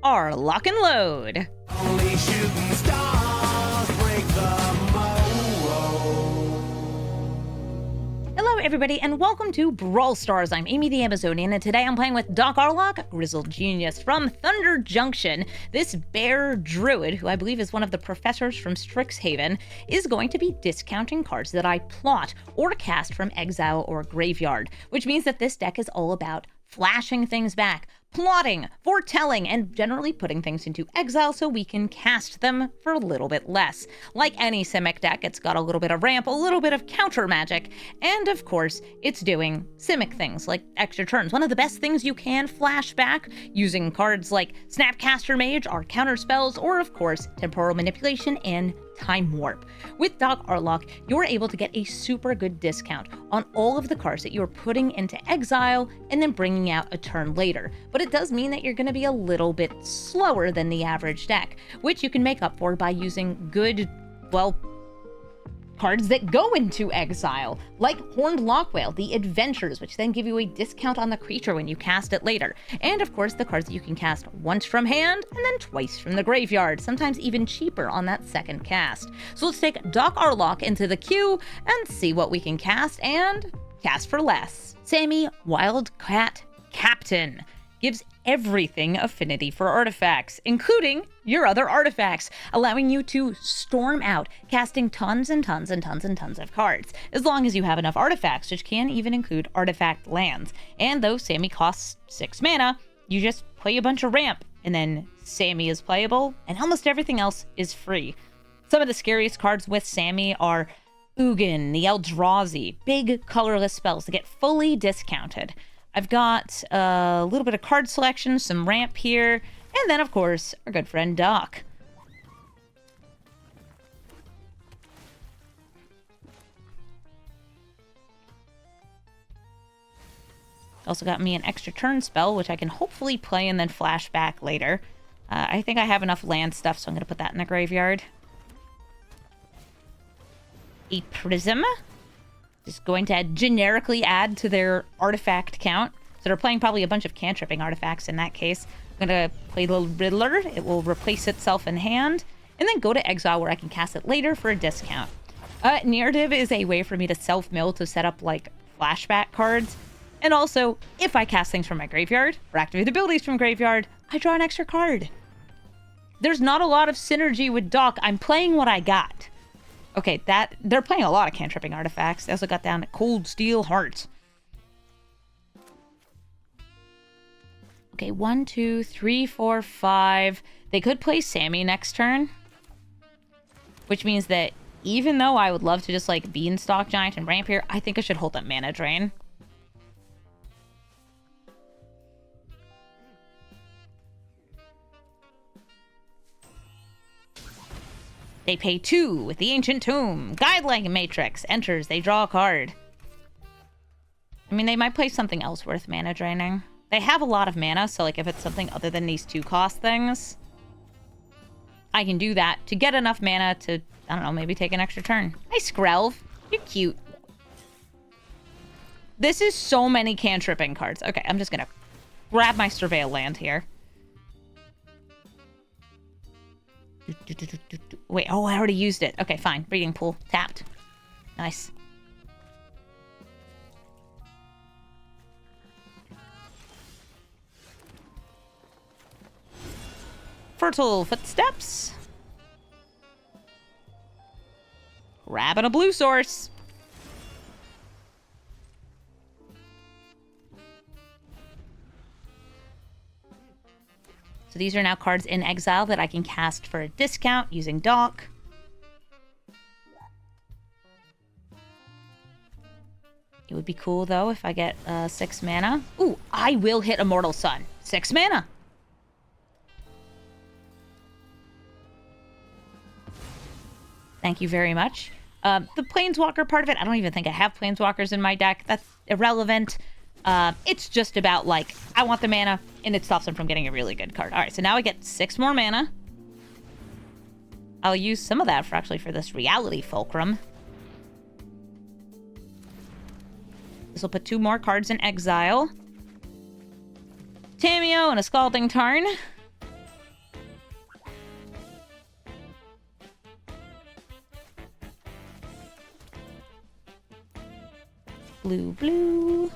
Aurlock and load. Only shooting stars break the mold. Hello everybody and welcome to Brawl Stars. I'm Amy the Amazonian and today I'm playing with Doc Aurlock, Grizzled Genius from Thunder Junction. This bear druid, who I believe is one of the professors from Strixhaven, is going to be discounting cards that I plot or cast from exile or graveyard, which means that this deck is all about flashing things back, plotting, foretelling, and generally putting things into exile so we can cast them for a little bit less. Like any Simic deck, it's got a little bit of ramp, a little bit of counter magic, and of course, it's doing Simic things like extra turns. One of the best things you can flash back using cards like Snapcaster Mage, our counter spells, or of course, Temporal Manipulation and Time Warp. With Doc Aurlock, you're able to get a super good discount on all of the cards that you're putting into exile and then bringing out a turn later. But it does mean that you're going to be a little bit slower than the average deck, which you can make up for by using good, well, cards that go into exile, like Horned Lockwhale, the Adventures, which then give you a discount on the creature when you cast it later. And of course, the cards that you can cast once from hand and then twice from the graveyard, sometimes even cheaper on that second cast. So let's take Doc Aurlock into the queue and see what we can cast and cast for less. Sammy, Wildcat Captain, gives everything affinity for artifacts, including your other artifacts, allowing you to storm out, casting tons and tons and tons and tons of cards, as long as you have enough artifacts, which can even include artifact lands. And though Sammy costs 6 mana, you just play a bunch of ramp, and then Sammy is playable, and almost everything else is free. Some of the scariest cards with Sammy are Ugin, the Eldrazi, big colorless spells that get fully discounted. I've got a little bit of card selection, some ramp here, and then, of course, our good friend Doc. Also got me an extra turn spell, which I can hopefully play and then flash back later. I think I have enough land stuff, so I'm going to put that in the graveyard. A Prism. Just going to generically add to their artifact count. So they're playing probably a bunch of cantripping artifacts in that case. I'm going to play the Riddler. It will replace itself in hand. And then go to exile where I can cast it later for a discount. Narrative is a way for me to self-mill to set up like flashback cards. And also, if I cast things from my graveyard or activate abilities from graveyard, I draw an extra card. There's not a lot of synergy with Doc. I'm playing what I got. Okay, they're playing a lot of cantripping artifacts. They also got down to Cold Steel Heart. Okay, 1, 2, 3, 4, 5. They could play Sammy next turn, which means that even though I would love to just like Beanstalk Giant and ramp here, I think I should hold up Mana Drain. They pay 2 with the Ancient Tomb. Guideline Matrix enters. They draw a card. I mean, they might play something else worth mana draining. They have a lot of mana, so like if it's something other than these 2-cost things, I can do that to get enough mana to, I don't know, maybe take an extra turn. Hi, Skrelv. You're cute. This is so many cantripping cards. Okay, I'm just gonna grab my Surveil land here. Wait, oh, I already used it. Okay, fine. Breeding Pool. Tapped. Nice. Fertile Footsteps. Grabbing a blue source. So these are now cards in exile that I can cast for a discount using Doc. It would be cool, though, if I get 6 mana. Ooh, I will hit Immortal Sun. 6 mana. Thank you very much. The Planeswalker part of it, I don't even think I have Planeswalkers in my deck. That's irrelevant. It's just about, like, I want the mana, and it stops them from getting a really good card. All right, so now I get 6 more mana. I'll use some of that for this Reality Fulcrum. This will put 2 more cards in exile. Tameo and a Scalding Tarn. Blue, blue.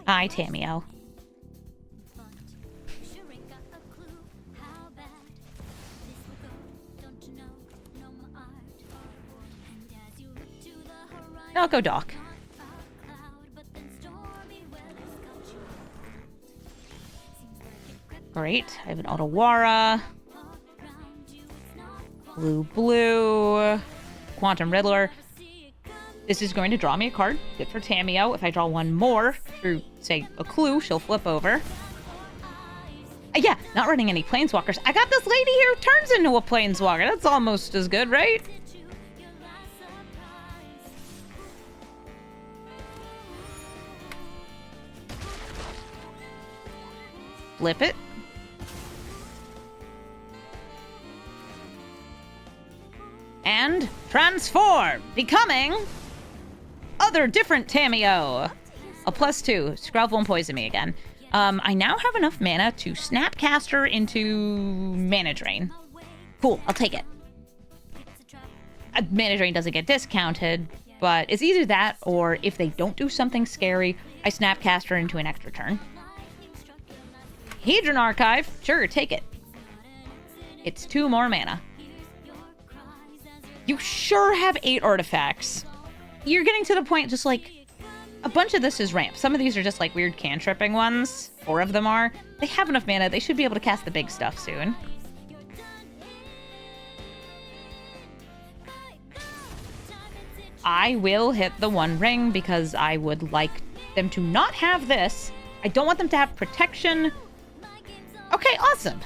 Hi, Tamio. I'll go Doc. Great. I have an Otawara. Blue, blue. Quantum Riddler. This is going to draw me a card. Good for Tamio. If I draw one more through, say, a clue, she'll flip over. Yeah, not running any Planeswalkers. I got this lady here who turns into a Planeswalker. That's almost as good, right? Flip it. And transform, becoming other different Tamio. A +2. Scrub won't poison me again. I now have enough mana to Snapcaster into Mana Drain. Cool, I'll take it. Mana Drain doesn't get discounted, but it's either that or if they don't do something scary, I Snapcaster into an extra turn. Hedron Archive, sure, take it. It's 2 more mana. You sure have 8 artifacts. You're getting to the point just like a bunch of this is ramp. Some of these are just like weird cantripping ones. 4 of them are. They have enough mana. They should be able to cast the big stuff soon. I will hit the One Ring because I would like them to not have this. I don't want them to have protection. Okay, awesome.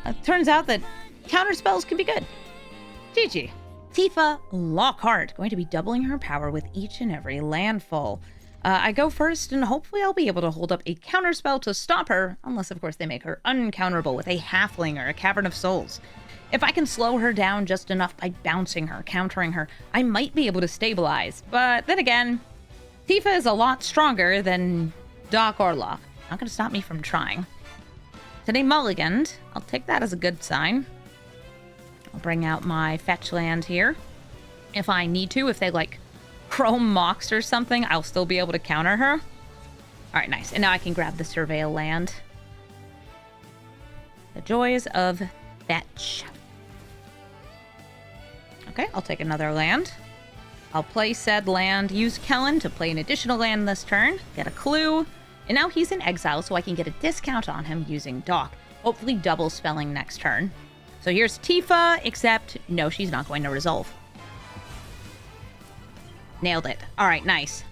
It turns out that counter spells can be good. GG. Tifa Lockhart, going to be doubling her power with each and every landfall. I go first, and hopefully I'll be able to hold up a counterspell to stop her, unless of course they make her uncounterable with a Halfling or a Cavern of Souls. If I can slow her down just enough by bouncing her, countering her, I might be able to stabilize. But then again, Tifa is a lot stronger than Doc Aurlock. Not going to stop me from trying. Today mulliganed. I'll take that as a good sign. I'll bring out my fetch land here. If I need to, if they like Chrome Mox or something, I'll still be able to counter her. All right, nice. And now I can grab the Surveil land. The joys of fetch. Okay, I'll take another land. I'll play said land, use Kellen to play an additional land this turn, get a clue, and now he's in exile, so I can get a discount on him using Doc. Hopefully double spelling next turn. So here's Tifa, except no, she's not going to resolve. Nailed it. All right, nice.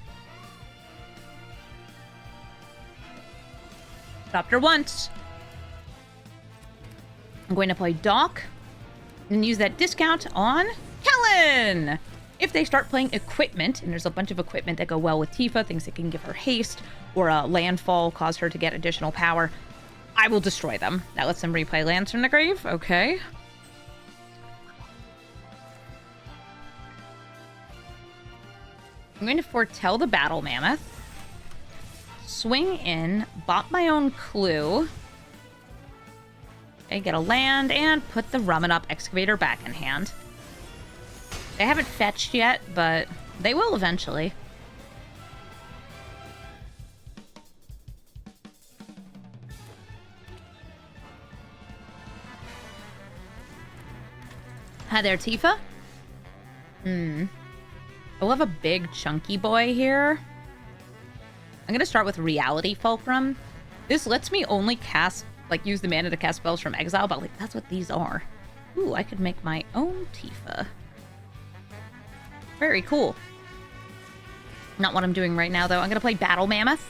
Stopped her once. I'm going to play Doc and use that discount on Kellen. If they start playing equipment, and there's a bunch of equipment that go well with Tifa, things that can give her haste, or a landfall cause her to get additional power, I will destroy them. That lets them replay lands from the grave. Okay. I'm going to foretell the Battle Mammoth. Swing in, bop my own clue. Okay, get a land, and put the Rummin' Up Excavator back in hand. They haven't fetched yet, but they will eventually. Hi there, Tifa. I'll have a big chunky boy here. I'm going to start with Reality Fulcrum. This lets me only cast, like, use the mana to cast spells from exile, but, like, that's what these are. Ooh, I could make my own Tifa. Very cool. Not what I'm doing right now, though. I'm going to play Battle Mammoth.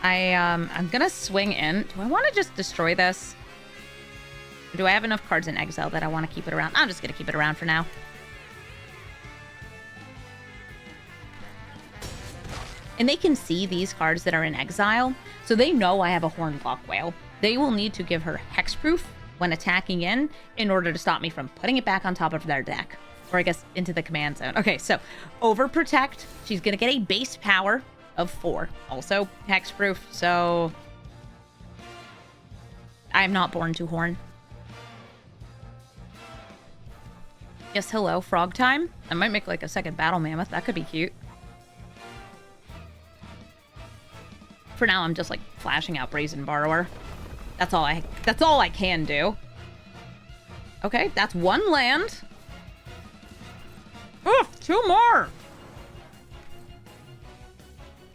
I'm going to swing in. Do I want to just destroy this? Or do I have enough cards in exile that I want to keep it around? I'm just going to keep it around for now. And they can see these cards that are in exile, so they know I have a Hornlock Whale. They will need to give her hexproof when attacking in order to stop me from putting it back on top of their deck. Or I guess into the command zone. Okay, so Overprotect. She's going to get a base power of 4. Also hexproof, so I'm not born to horn. Yes, hello, frog time. I might make like a second battle mammoth. That could be cute. For now, I'm just like flashing out Brazen Borrower. That's all I can do. Okay, that's one land. Oof, two more.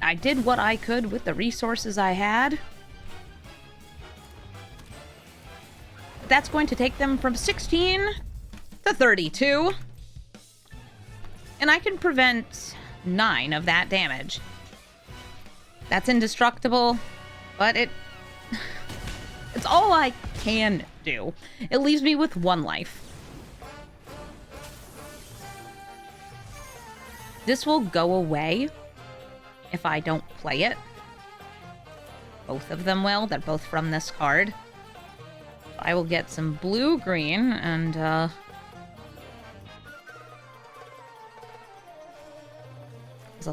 I did what I could with the resources I had. That's going to take them from 16 to 32. And I can prevent 9 of that damage. That's indestructible, but it's all I can do. It leaves me with 1 life. This will go away if I don't play it. Both of them will. They're both from this card. I will get some blue-green and, I'll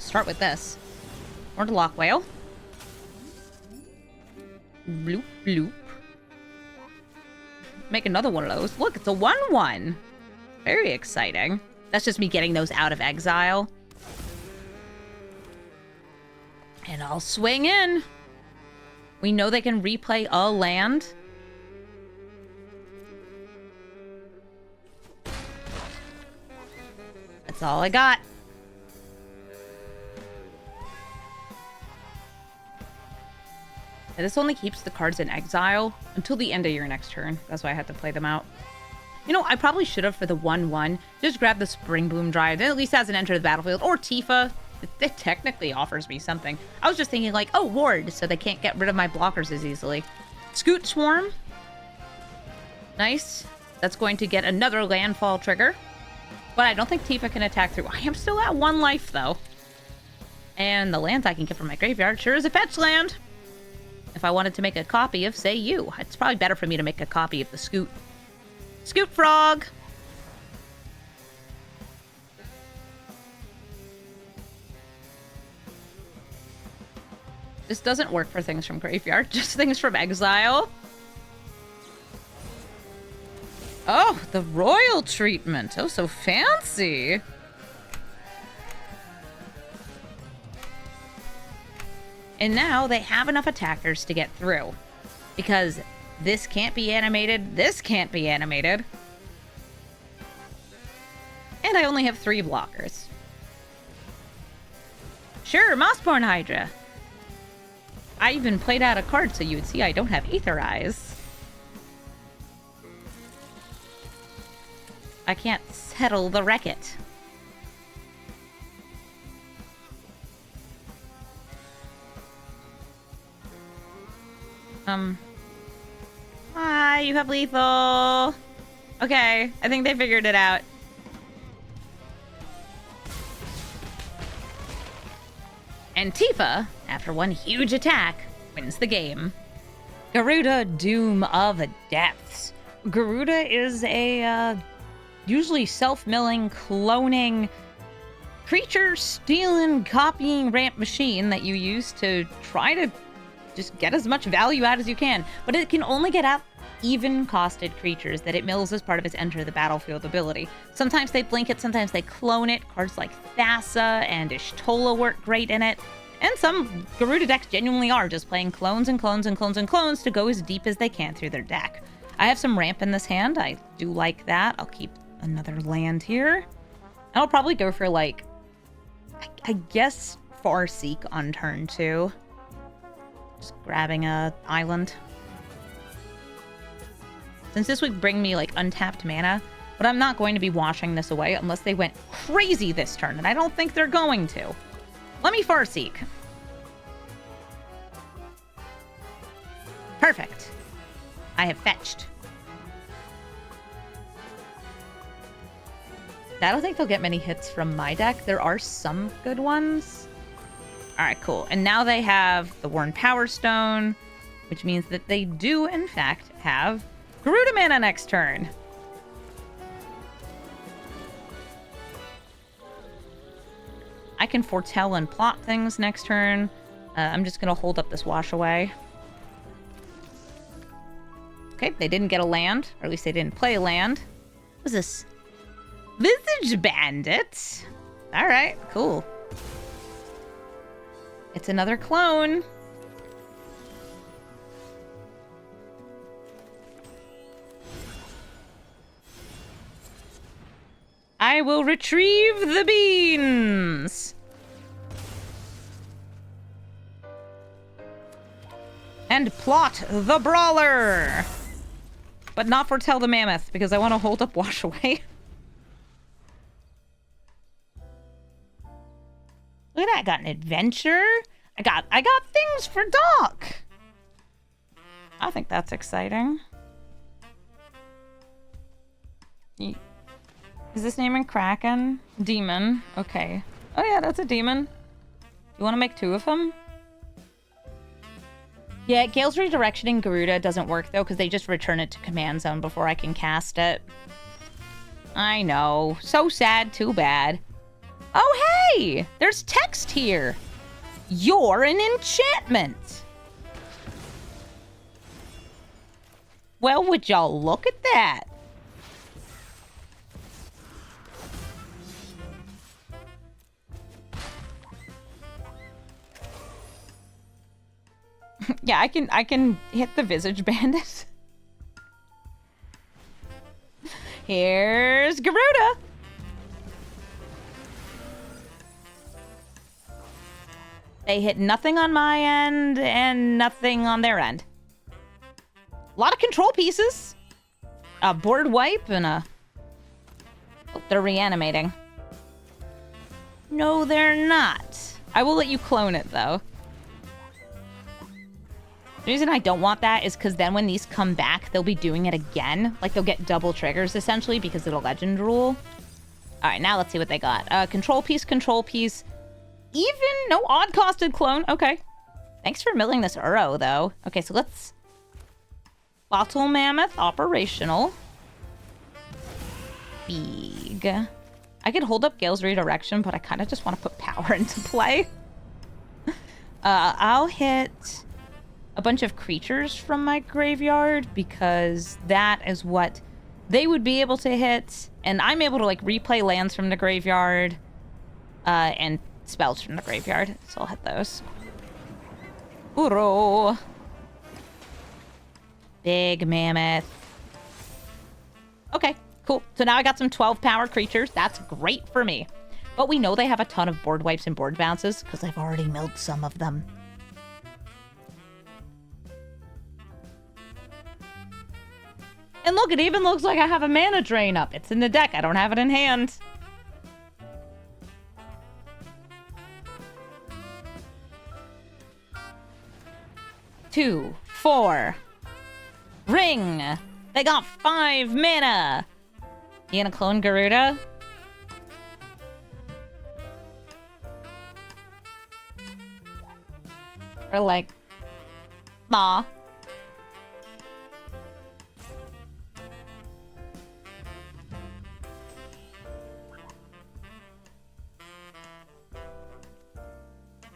start with this. Aurlock Whale. Bloop, bloop. Make another one of those. Look, it's a 1/1. Very exciting. That's just me getting those out of exile. And I'll swing in. We know they can replay a land. That's all I got. And this only keeps the cards in exile until the end of your next turn. That's why I had to play them out. You know, I probably should have for the 1/1. Just grab the Spring Bloom Dryad. Then at least hasn't entered the battlefield. Or Tifa. It technically offers me something. I was just thinking like, oh, Ward, so they can't get rid of my blockers as easily. Scoot Swarm. Nice. That's going to get another landfall trigger. But I don't think Tifa can attack through. I am still at 1 life, though. And the lands I can get from my graveyard sure is a fetch land. If I wanted to make a copy of, say, you. It's probably better for me to make a copy of the Scoot. Scoot Frog! This doesn't work for things from graveyard, just things from exile. Oh, the royal treatment. Oh, so fancy. And now they have enough attackers to get through. Because this can't be animated, this can't be animated. And I only have 3 blockers. Sure, Mossborn Hydra. I even played out a card so you would see I don't have Aether Eyes. I can't settle the Wreck-It. You have lethal. Okay, I think they figured it out. And Tifa, after one huge attack, wins the game. Garuda, Doom of Depths. Garuda is a, usually self-milling, cloning, creature-stealing, copying ramp machine that you use to try to just get as much value out as you can. But it can only get out even-costed creatures that it mills as part of its Enter the Battlefield ability. Sometimes they blink it, sometimes they clone it. Cards like Thassa and Ishtola work great in it. And some Garuda decks genuinely are just playing clones and clones and clones and clones to go as deep as they can through their deck. I have some ramp in this hand. I do like that. I'll keep another land here. And I'll probably go for, like, I guess Farseek on turn 2. Just grabbing a island. Since this would bring me, like, untapped mana, but I'm not going to be washing this away unless they went crazy this turn, and I don't think they're going to. Let me Farseek. Perfect. I have fetched. I don't think they'll get many hits from my deck. There are some good ones. Alright, cool. And now they have the Worn Power Stone, which means that they do, in fact, have Garuda mana next turn. I can foretell and plot things next turn. I'm just going to hold up this wash away. Okay, they didn't get a land, or at least they didn't play a land. What's this? Visage Bandit. All right, cool. It's another clone. I will retrieve the beans. And plot the brawler. But not foretell the mammoth, because I want to hold up Wash Away. Look at that, I got an adventure. I got things for Doc. I think that's exciting. Is this name in Kraken? Demon. Okay. Oh yeah, that's a demon. You want to make 2 of them? Yeah, Gale's redirectioning Garuda doesn't work though, because they just return it to command zone before I can cast it. I know. So sad, too bad. Oh hey! There's text here. You're an enchantment. Well, would y'all look at that? Yeah, I can hit the Visage Bandit. Here's Garuda. They hit nothing on my end and nothing on their end. A lot of control pieces. A board wipe and a... Oh, they're reanimating. No, they're not. I will let you clone it, though. The reason I don't want that is because then when these come back, they'll be doing it again. Like, they'll get double triggers, essentially, because of the legend rule. All right, now let's see what they got. Control piece, control piece. Even? No odd-costed clone. Okay. Thanks for milling this Uro, though. Okay, so let's... Bottle Mammoth, operational. Big. I could hold up Gale's redirection, but I kind of just want to put power into play. I'll hit a bunch of creatures from my graveyard because that is what they would be able to hit. And I'm able to, like, replay lands from the graveyard and spells from the graveyard. So I'll hit those. Uro. Big Mammoth. Okay, cool. So now I got some 12 power creatures. That's great for me. But we know they have a ton of board wipes and board bounces because I've already milled some of them. And look, it even looks like I have a mana drain up. It's in the deck. I don't have it in hand. Two, 4. Ring. They got 5 mana. You gonna clone Garuda? Or like, nah.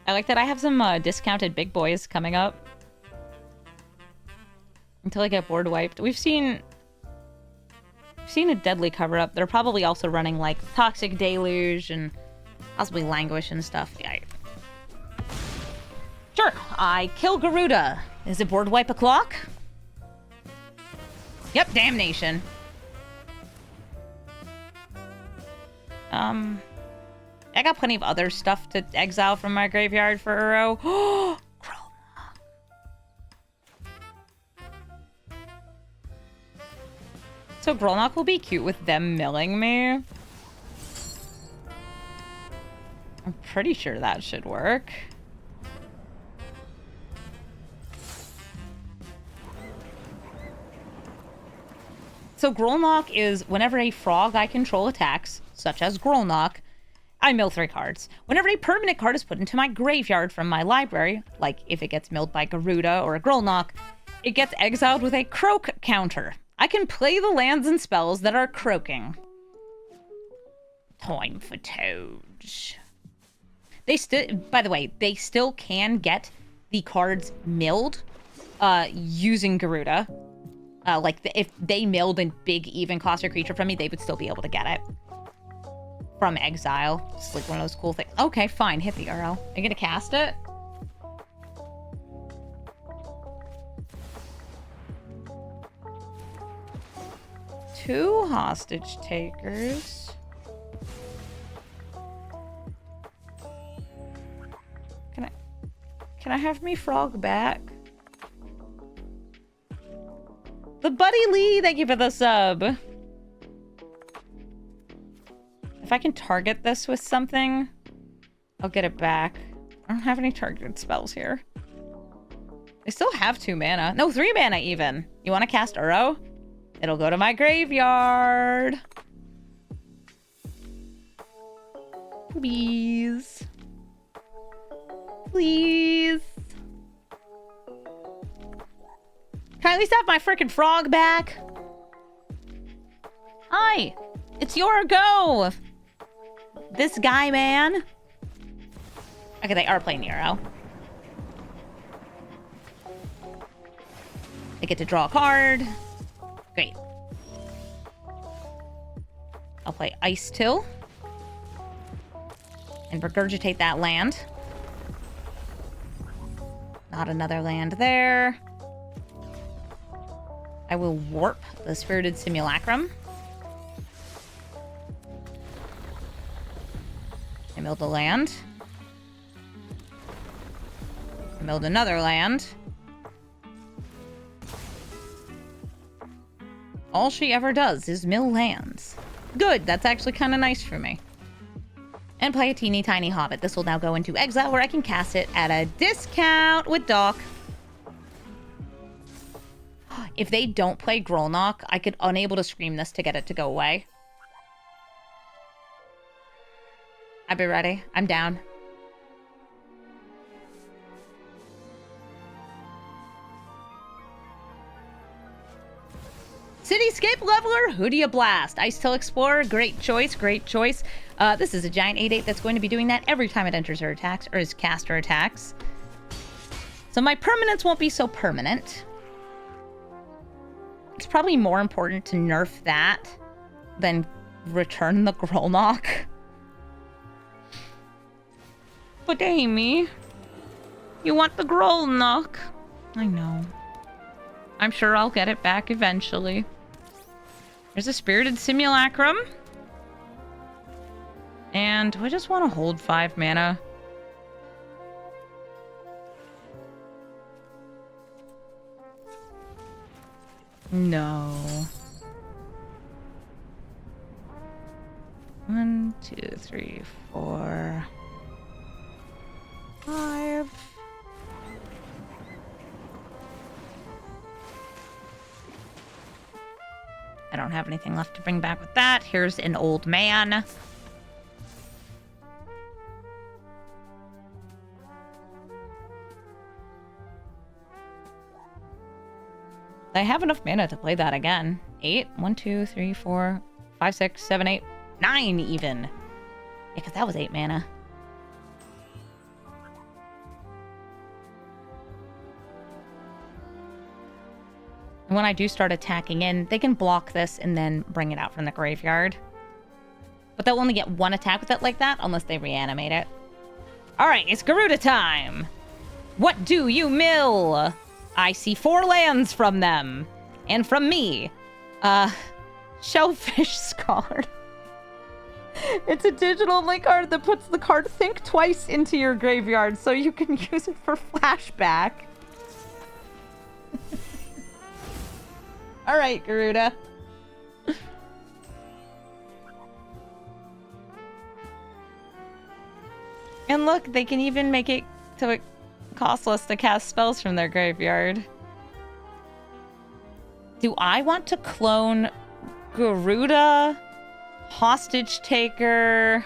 I like that I have some discounted big boys coming up. Until I get board wiped. We've seen a deadly cover-up. They're probably also running, like, Toxic Deluge and possibly Languish and stuff. Yeah. Sure, I kill Garuda. Is it board wipe o'clock? Yep, damnation. I got plenty of other stuff to exile from my graveyard for Uro. So Aurlock will be cute with them milling me. I'm pretty sure that should work. So Aurlock is whenever a frog I control attacks, such as Aurlock, I mill 3 cards. Whenever a permanent card is put into my graveyard from my library, like if it gets milled by Garuda or a Aurlock, it gets exiled with a croak counter. I can play the lands and spells that are croaking. Time for Toads. They still, by the way, they still can get the cards milled using Garuda. If they milled a big even cost creature from me, they would still be able to get it. From exile. It's like one of those cool things. Okay, fine. Hit the arrow. Are you gonna cast it? Two hostage takers. Can I have me frog back? The Buddy Lee, thank you for the sub. If I can target this with something, I'll get it back. I don't have any targeted spells here. I still have 2 mana. No, 3 mana even. You want to cast Uro? It'll go to my graveyard. Please. Please. Can I at least have my freaking frog back? Hi. It's your go. This guy, man. Okay, they are playing Euro. They get to draw a card. Great. I'll play Ice Till. And regurgitate that land. Not another land there. I will warp the Spirited Simulacrum. I milled a land. I milled another land. All she ever does is mill lands. Good, that's actually kind of nice for me. And play a teeny tiny hobbit. This will now go into exile where I can cast it at a discount with Doc. If they don't play Grolnock, I could unable to scream this to get it to go away. I'd be ready. I'm down. Cityscape Leveler, who do you blast? Ice Till Explorer, great choice, great choice. This is a giant 8/8 that's going to be doing that every time it enters or attacks, or is cast or attacks. So my permanents won't be so permanent. It's probably more important to nerf that than return the Grolnock. But Amy, you want the Grolnock. I know. I'm sure I'll get it back eventually. There's a Spirited Simulacrum. And do I just want to hold 5 mana? No. 1, 2, 3, 4, 5. I don't have anything left to bring back with that. Here's an old man. I have enough mana to play that again. 8. 1, 2, 3, 4, 5, 6, 7, 8, 9 even. Yeah, because that was 8 mana. And when I do start attacking in, they can block this and then bring it out from the graveyard. But they'll only get 1 attack with it like that unless they reanimate it. Alright, it's Garuda time! What do you mill? I see 4 lands from them. And from me. Shellfish Scholar. It's a digital only card that puts the card Think Twice into your graveyard so you can use it for flashback. Alright, Garuda. And look, they can even make it so it costless to cast spells from their graveyard. Do I want to clone Garuda, Hostage Taker?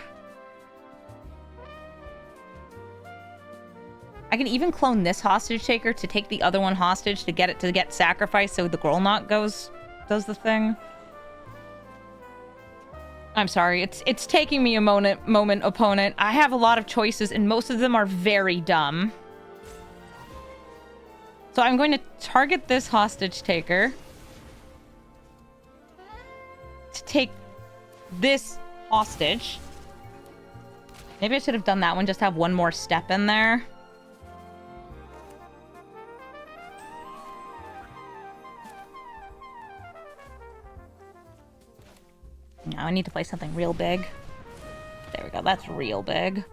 I can even clone this Hostage Taker to take the other one hostage to get sacrificed so the Grolnock does the thing. I'm sorry, it's taking me a moment, opponent. I have a lot of choices and most of them are very dumb. So I'm going to target this Hostage Taker. to take this hostage. Maybe I should have done that one, just have one more step in there. Now I need to play something real big. There we go, that's real big.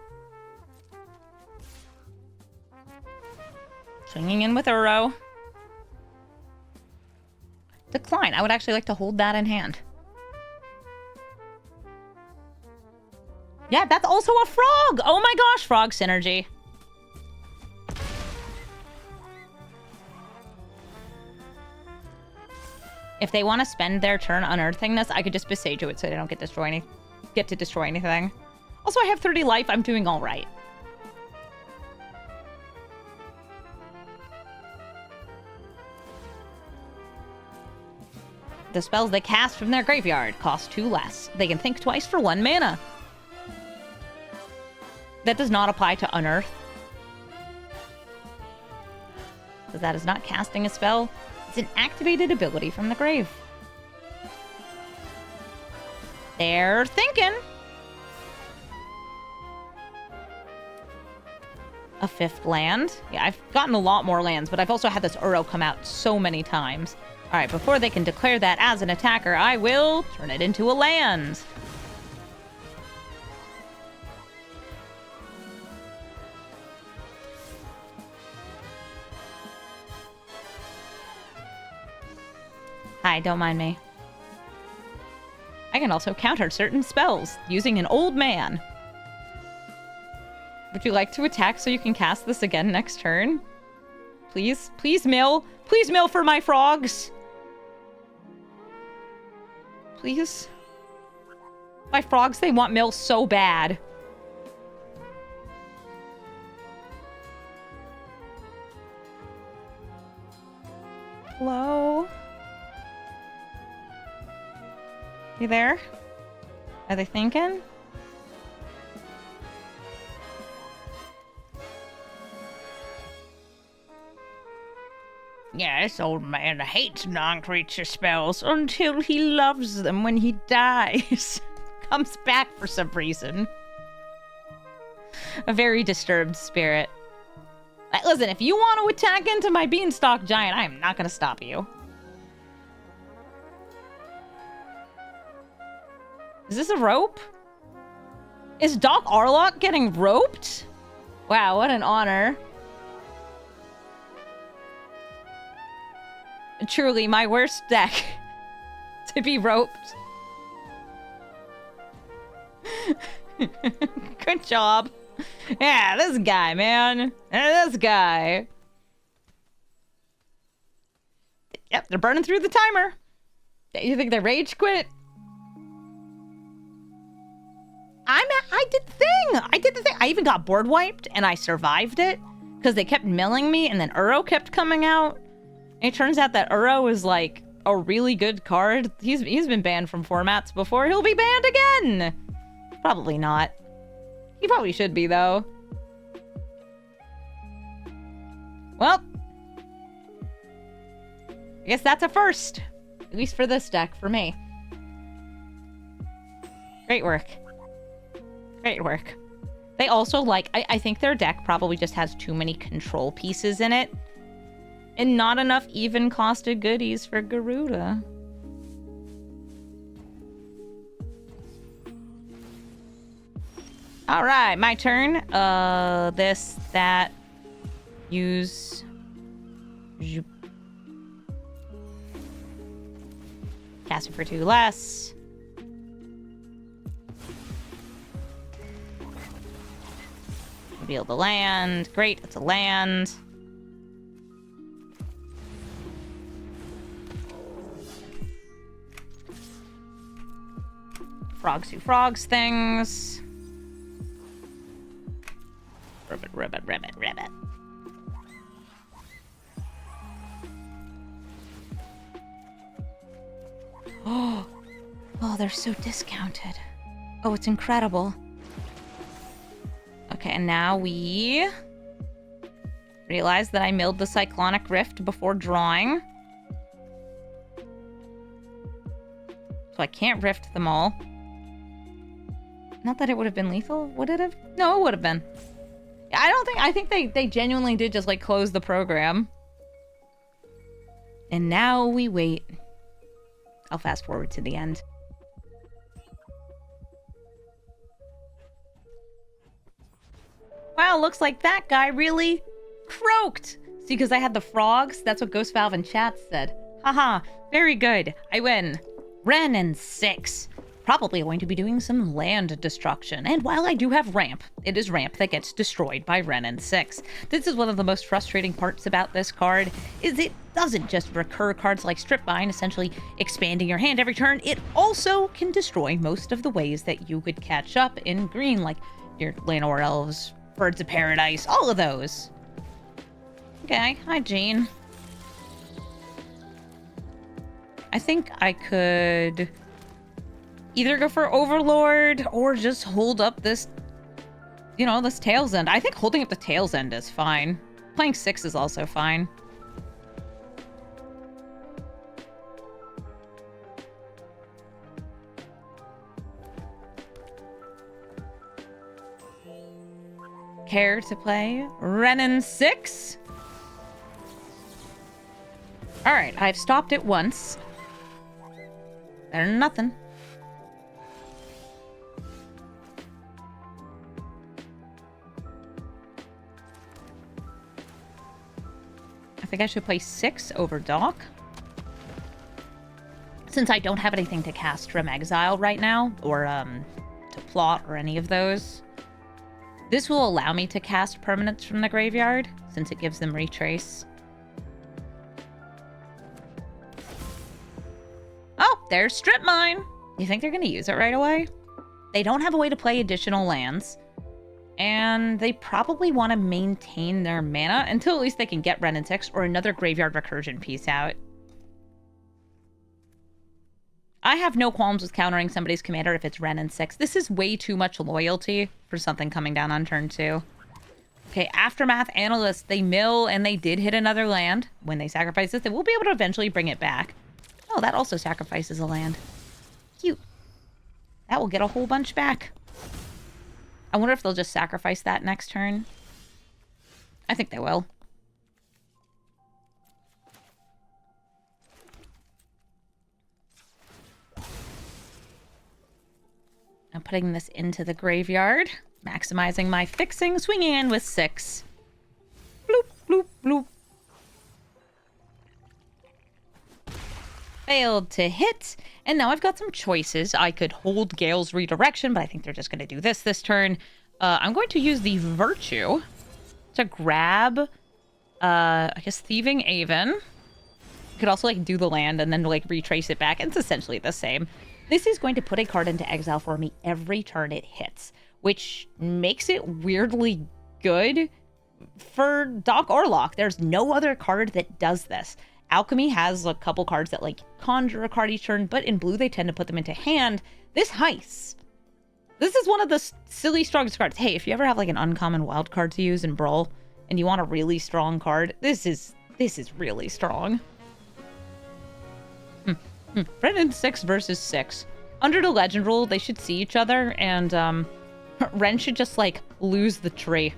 Swinging in with Uro. Decline. I would actually like to hold that in hand. Yeah, that's also a frog! Oh my gosh, frog synergy. If they want to spend their turn unearthing this, I could just Besage it so they don't get to destroy anything. Also, I have 30 life. I'm doing all right. The spells they cast from their graveyard cost 2 less. They can think twice for 1 mana. That does not apply to Unearth. Because that is not casting a spell. It's an activated ability from the grave. They're thinking. A 5th land. Yeah, I've gotten a lot more lands, but I've also had this Uro come out so many times. All right, before they can declare that as an attacker, I will turn it into a land. Hi, don't mind me. I can also counter certain spells using an old man. Would you like to attack so you can cast this again next turn? Please? Please mill. Please mill for my frogs. Please? My frogs, they want mill so bad. Hello? You there? Are they thinking? Yeah, this old man hates non-creature spells until he loves them when he dies. Comes back for some reason. A very disturbed spirit. Listen, if you want to attack into my beanstalk giant, I am not going to stop you. Is this a rope? Is Doc Aurlock getting roped? Wow, what an honor. Truly my worst deck to be roped. Good job. Yeah, this guy, man. This guy. Yep, they're burning through the timer. You think they rage quit? I did the thing. I even got board wiped and I survived it because they kept milling me and then Uro kept coming out. It turns out that Uro is like a really good card. He's been banned from formats before. He'll be banned again. Probably not. He probably should be though. Well, I guess that's a first. At least for this deck, for me. Great work. Great work. They also like, I think their deck probably just has too many control pieces in it. And not enough even costed goodies for Garuda. Alright, my turn. This, that, use... Cast it for 2 less. Reveal the land. Great, it's a land. Frogs do frogs things. Ribbit, ribbit, ribbit, ribbit. Oh, they're so discounted. Oh, it's incredible. Okay, and now we realize that I milled the Cyclonic Rift before drawing. So I can't rift them all. Not that it would have been lethal. Would it have? No, it would have been. I think they genuinely did just like close the program. And now we wait. I'll fast forward to the end. Wow, looks like that guy really croaked. See, because I had the frogs. That's what Ghost Valve in chat said. Haha, very good. I win. Ren and 6. Probably going to be doing some land destruction. And while I do have ramp, it is ramp that gets destroyed by Ren and 6. This is one of the most frustrating parts about this card, is it doesn't just recur cards like Strip Mine, essentially expanding your hand every turn. It also can destroy most of the ways that you could catch up in green, like your Llanowar Elves, Birds of Paradise, all of those. Okay, hi Jean. I think I could either go for Overlord or just hold up this, you know, this Tail's End. I think holding up the Tail's End is fine. Playing 6 is also fine. Care to play Renin 6? Alright, I've stopped it once. Better than nothing. I think I should play 6 over Doc. Since I don't have anything to cast from Exile right now, or to plot or any of those. This will allow me to cast permanents from the graveyard, since it gives them retrace. Oh, there's Strip Mine! You think they're going to use it right away? They don't have a way to play additional lands, and they probably want to maintain their mana until at least they can get Ren and 6 or another graveyard recursion piece out. I have no qualms with countering somebody's commander if it's Ren and 6. This is way too much loyalty for something coming down on turn 2. Okay, Aftermath Analysts, they mill and they did hit another land. When they sacrifice this, they will be able to eventually bring it back. Oh, that also sacrifices a land. Cute. That will get a whole bunch back. I wonder if they'll just sacrifice that next turn. I think they will. I'm putting this into the graveyard, maximizing my fixing, swinging in with 6. Bloop, bloop, bloop. Failed to hit, and now I've got some choices. I could hold Gale's Redirection, but I think they're just going to do this turn. I'm going to use the Virtue to grab, I guess, Thieving Aven. You could also, like, do the land and then, like, retrace it back. It's essentially the same. This is going to put a card into exile for me every turn it hits, which makes it weirdly good for Doc Aurlock. There's no other card that does this. Alchemy has a couple cards that, like, conjure a card each turn, but in blue they tend to put them into hand. This Heist. This is one of the silly strongest cards. Hey, if you ever have, like, an uncommon wild card to use in Brawl, and you want a really strong card, this is really strong. Ren 6 versus 6. Under the legend rule, they should see each other, and Ren should just, like, lose the tree.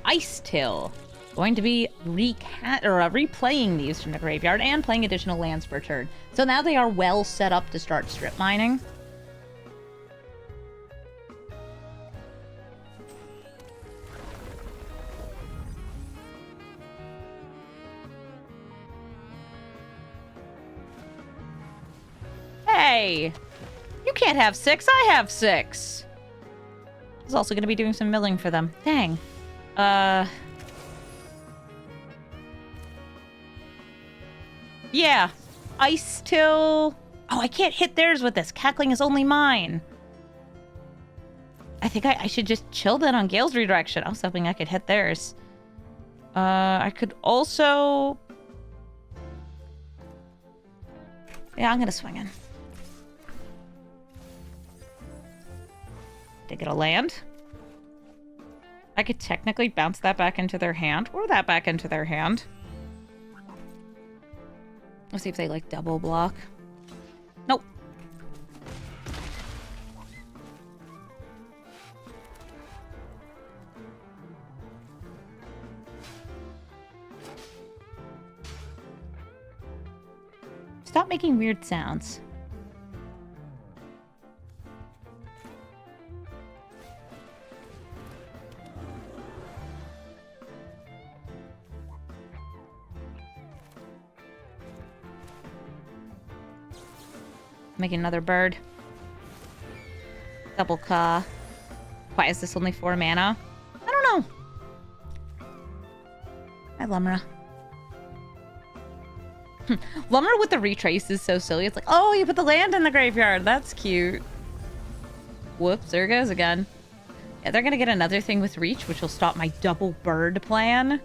Ice Till. Going to be replaying these from the graveyard and playing additional lands per turn. So now they are well set up to start strip mining. Hey! You can't have 6, I have 6! I was also going to be doing some milling for them. Dang. Yeah. Ice Till... Oh, I can't hit theirs with this. Cackling is only mine. I think I should just chill then on Gale's Redirection. I was hoping I could hit theirs. I could also... Yeah, I'm going to swing in. To get a land. I could technically bounce that back into their hand or that back into their hand. Let's see if they like double block. Nope. Stop making weird sounds. Make another bird. Double caw. Why is this only 4 mana? I don't know. Hi, Lumra. Lumra with the retrace is so silly. It's like, oh, you put the land in the graveyard. That's cute. Whoops, there it goes again. Yeah, they're gonna get another thing with reach, which will stop my double bird plan.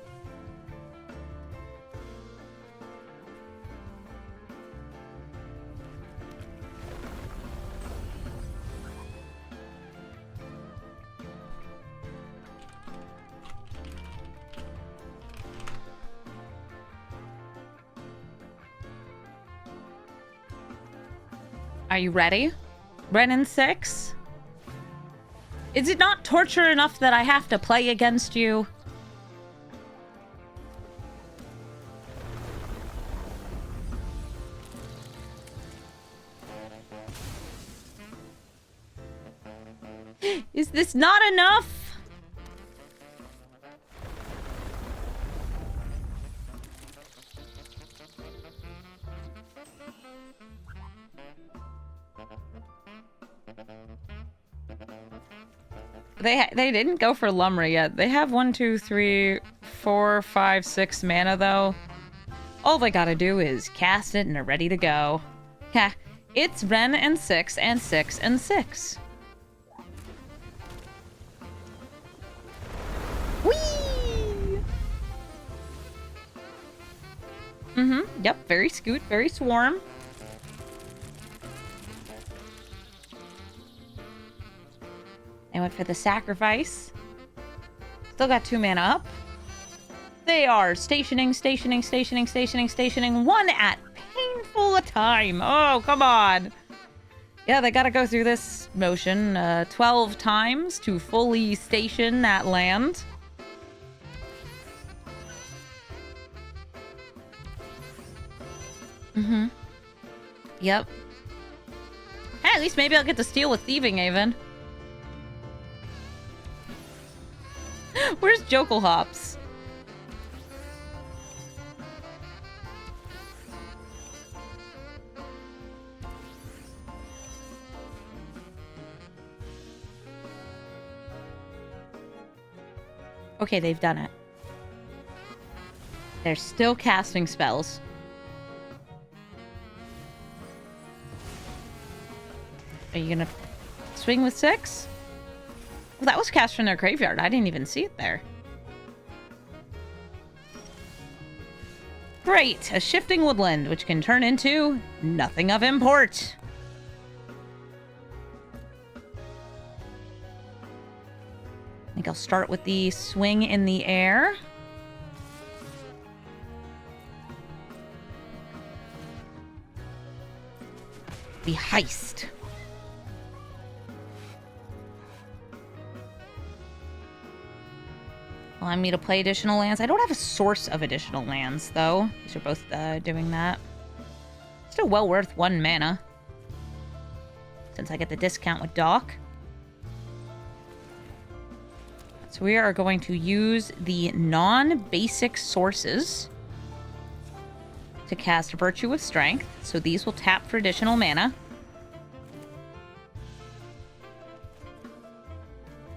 Are you ready? Brennan 6? Is it not torture enough that I have to play against you? Is this not enough? They didn't go for Lumra yet. They have 1, 2, 3, 4, 5, 6 mana though. All they gotta do is cast it and they're ready to go. Yeah, it's Ren and 6 and 6 and 6. Whee! Yep, very scoot, very swarm. They went for the sacrifice. Still got 2 mana up. They are stationing, one at painful a time. Oh, come on. Yeah, they gotta go through this motion 12 times to fully station that land. Yep. Hey, at least maybe I'll get to steal with Thieving Haven. Where's Jokel Hops? Okay, they've done it. They're still casting spells. Are you gonna swing with 6? Well, that was cast from their graveyard. I didn't even see it there. Great! A shifting woodland, which can turn into nothing of import. I think I'll start with the swing in the air. The heist. Allowing me to play additional lands. I don't have a source of additional lands, though. These are both doing that. Still well worth 1 mana. Since I get the discount with Doc. So we are going to use the non-basic sources to cast Virtue with Strength. So these will tap for additional mana.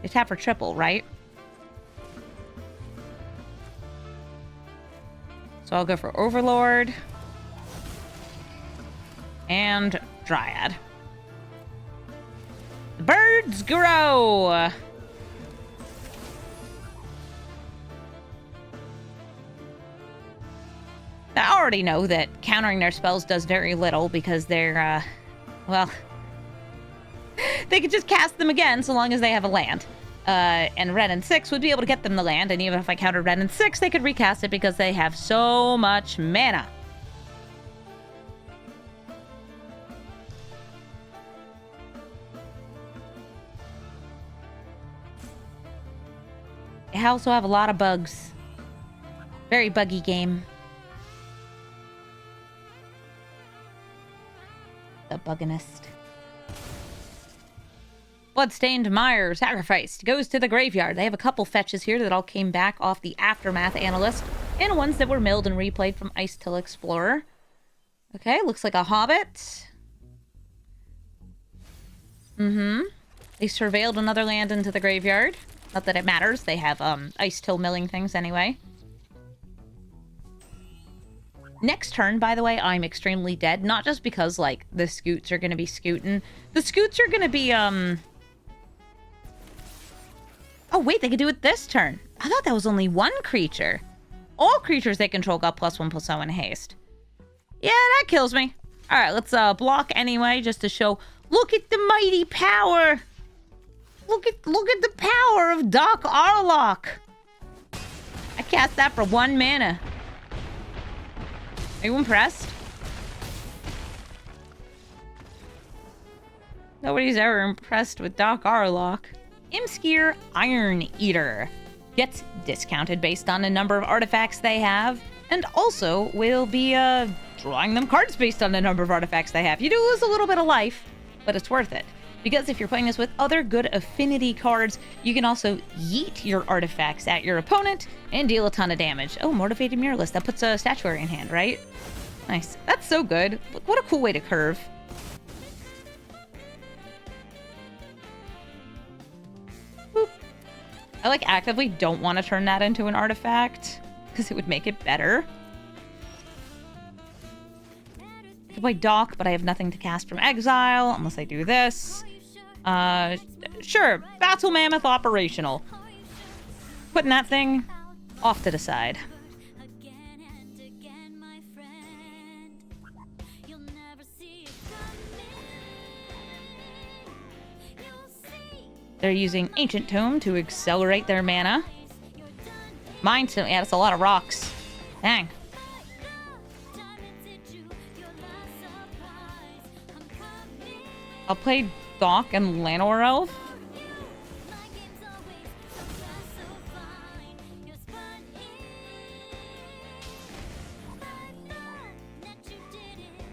They tap for triple, right? So I'll go for Overlord and Dryad. The birds grow! I already know that countering their spells does very little because they're, well, they can just cast them again so long as they have a land. And red and 6 would be able to get them the land, and even if I countered red and 6, they could recast it because they have so much mana. I also have a lot of bugs. Very buggy game. The Bugginist. Bloodstained Mire, sacrificed, goes to the graveyard. They have a couple fetches here that all came back off the Aftermath Analyst, and ones that were milled and replayed from Ice Till Explorer. Okay, looks like a Hobbit. They surveilled another land into the graveyard. Not that it matters, they have Ice Till milling things anyway. Next turn, by the way, I'm extremely dead. Not just because, like, the Scoots are going to be scooting. The Scoots are going to be, Oh, wait, they could do it this turn. I thought that was only one creature. All creatures they control got +1/+0 in haste. Yeah, that kills me. All right, let's block anyway, just to show. Look at the mighty power. Look at the power of Doc Aurlock. I cast that for 1 mana. Are you impressed? Nobody's ever impressed with Doc Aurlock. Imskir Iron Eater gets discounted based on the number of artifacts they have, and also will be drawing them cards based on the number of artifacts they have. You do lose a little bit of life, but it's worth it. Because if you're playing this with other good affinity cards, you can also yeet your artifacts at your opponent and deal a ton of damage. Oh, Motivated Muralist. That puts a statuary in hand, right? Nice. That's so good. Look, what a cool way to curve. Boop. I like actively don't want to turn that into an artifact because it would make it better. I could play Dock, but I have nothing to cast from exile unless I do this. Sure, Battle Mammoth operational. Putting that thing off to the side. They're using Ancient Tome to accelerate their mana. Mindstone, yeah, that's a lot of rocks. Dang. I'll play Dock and Llanowar Elf.